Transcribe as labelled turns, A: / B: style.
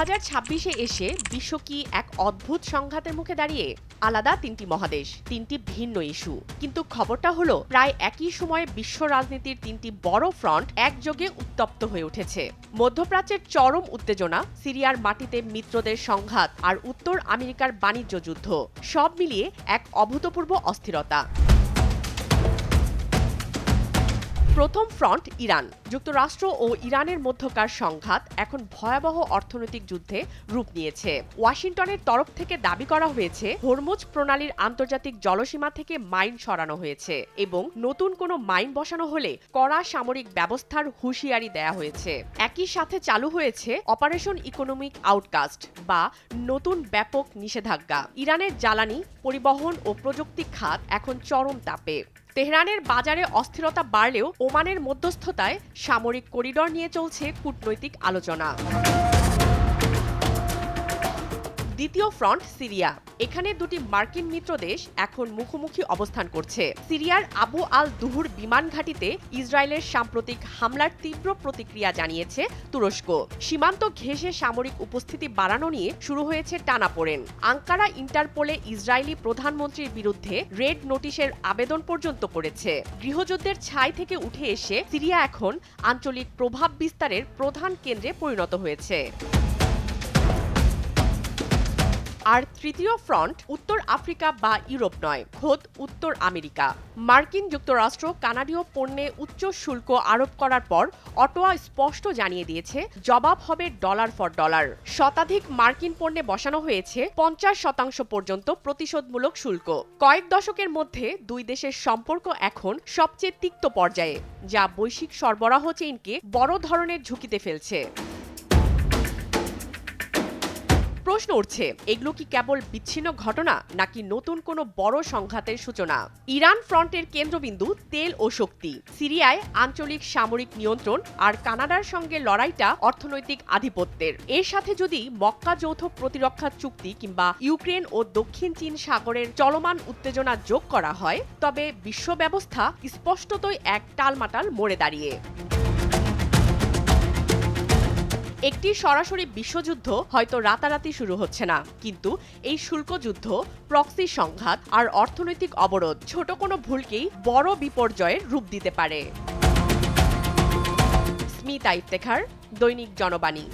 A: 2026-এ এসে বিশ্ব কি এক অদ্ভুত সংঘাতের মুখে দাঁড়িয়ে? আলাদা তিনটি মহাদেশ, তিনটি ভিন্ন ইস্যু। কিন্তু খবরটা হলো প্রায় একই সময়ে বিশ্ব রাজনীতির তিনটি বড় ফ্রন্ট একযোগে উত্তপ্ত হয়ে উঠেছে। মধ্যপ্রাচ্যের চরম উত্তেজনা, সিরিয়ার মাটিতে মিত্রদের সংঘাত আর উত্তর আমেরিকার বাণিজ্য যুদ্ধ, সব মিলিয়ে এক অভূতপূর্ব অস্থিরতা। প্রথম ফ্রন্ট ইরান। যুক্তরাষ্ট্র ও ইরানের মধ্যকার সংঘাত এখন ভয়াবহ অর্থনৈতিক যুদ্ধে রূপ নিয়েছে। ওয়াশিংটনের তরফ থেকে দাবি করা হয়েছে হরমুজ প্রণালীর আন্তর্জাতিক জলসীমা থেকে মাইন সরানো হয়েছে এবং নতুন কোনো মাইন বসানো হলে কড়া সামরিক ব্যবস্থার হুঁশিয়ারি দেয়া হয়েছে। একই সাথে চালু হয়েছে অপারেশন ইকোনমিক আউটকাস্ট বা নতুন ব্যাপক নিষেধাজ্ঞা। ইরানের জ্বালানি, পরিবহন ও প্রযুক্তি খাত এখন চরম তাপে। তেহরানের বাজারে অস্থিরতা বাড়লেও ওমানের মধ্যস্থতায় সামরিক করিডর নিয়ে চলছে কূটনৈতিক আলোচনা। দ্বিতীয় ফ্রন্ট সিরিয়া। এখানে দুটি মার্কিন মিত্র দেশ এখন মুখোমুখি অবস্থান করছে। সিরিয়ার আবু আল দুহুর বিমান ঘাঁটিতে ইসরায়েলের সাম্প্রতিক হামলার তীব্র প্রতিক্রিয়া জানিয়েছে তুরস্ক। সীমান্ত ঘেঁষে সামরিক উপস্থিতি বাড়ানো নিয়ে শুরু হয়েছে টানাপোড়েন। আঙ্কারা ইন্টারপোলে ইসরায়েলি প্রধানমন্ত্রীর বিরুদ্ধে রেড নোটিশের আবেদন পর্যন্ত করেছে। গৃহযুদ্ধের ছাই থেকে উঠে এসে সিরিয়া এখন আঞ্চলিক প্রভাব বিস্তারের প্রধান কেন্দ্রে পরিণত হয়েছে। আর তৃতীয় ফ্রন্ট উত্তর আফ্রিকা বা ইউরোপ নয়, খোদ উত্তর আমেরিকা। মার্কিন যুক্তরাষ্ট্র কানাডীয় পণ্যে উচ্চ শুল্ক আরোপ করার পর অটোয়া স্পষ্ট জানিয়ে দিয়েছে জবাব হবে ডলার ফর ডলার। শতাধিক মার্কিন পণ্যে বসানো হয়েছে 50% পর্যন্ত প্রতিশোধমূলক শুল্ক। কয়েক দশকের মধ্যে দুই দেশের সম্পর্ক এখন সবচেয়ে তিক্ত পর্যায়ে, যা বৈশ্বিক সরবরাহ চেইনকে বড় ধরনের ঝুঁকিতে ফেলছে। প্রশ্ন উঠছে, এগুলো কি কেবল বিচ্ছিন্ন ঘটনা নাকি নতুন কোনো বড় সংঘাতের সূচনা? ইরান ফ্রন্টের কেন্দ্রবিন্দু তেল ও শক্তি, সিরিয়ায় আঞ্চলিক সামরিক নিয়ন্ত্রণ, আর কানাডার সঙ্গে লড়াইটা অর্থনৈতিক আধিপত্যের। এর সাথে যদি মক্কা যৌথ প্রতিরক্ষা চুক্তি কিংবা ইউক্রেন ও দক্ষিণ চীন সাগরের চলমান উত্তেজনা যোগ করা হয়, তবে বিশ্ব ব্যবস্থা স্পষ্টতই এক টালমাটাল মোড়ে দাঁড়িয়ে। একটি সরাসরি বিশ্বযুদ্ধ হয়তো রাতারাতি শুরু হচ্ছে না, কিন্তু এই শুল্ক যুদ্ধ, প্রক্সি সংঘাত আর অর্থনৈতিক অবরোধ ছোট কোনো ভুলকেই বড় বিপর্যয়ের রূপ দিতে পারে। স্মিতা ইফতেখার, দৈনিক জনবাণী।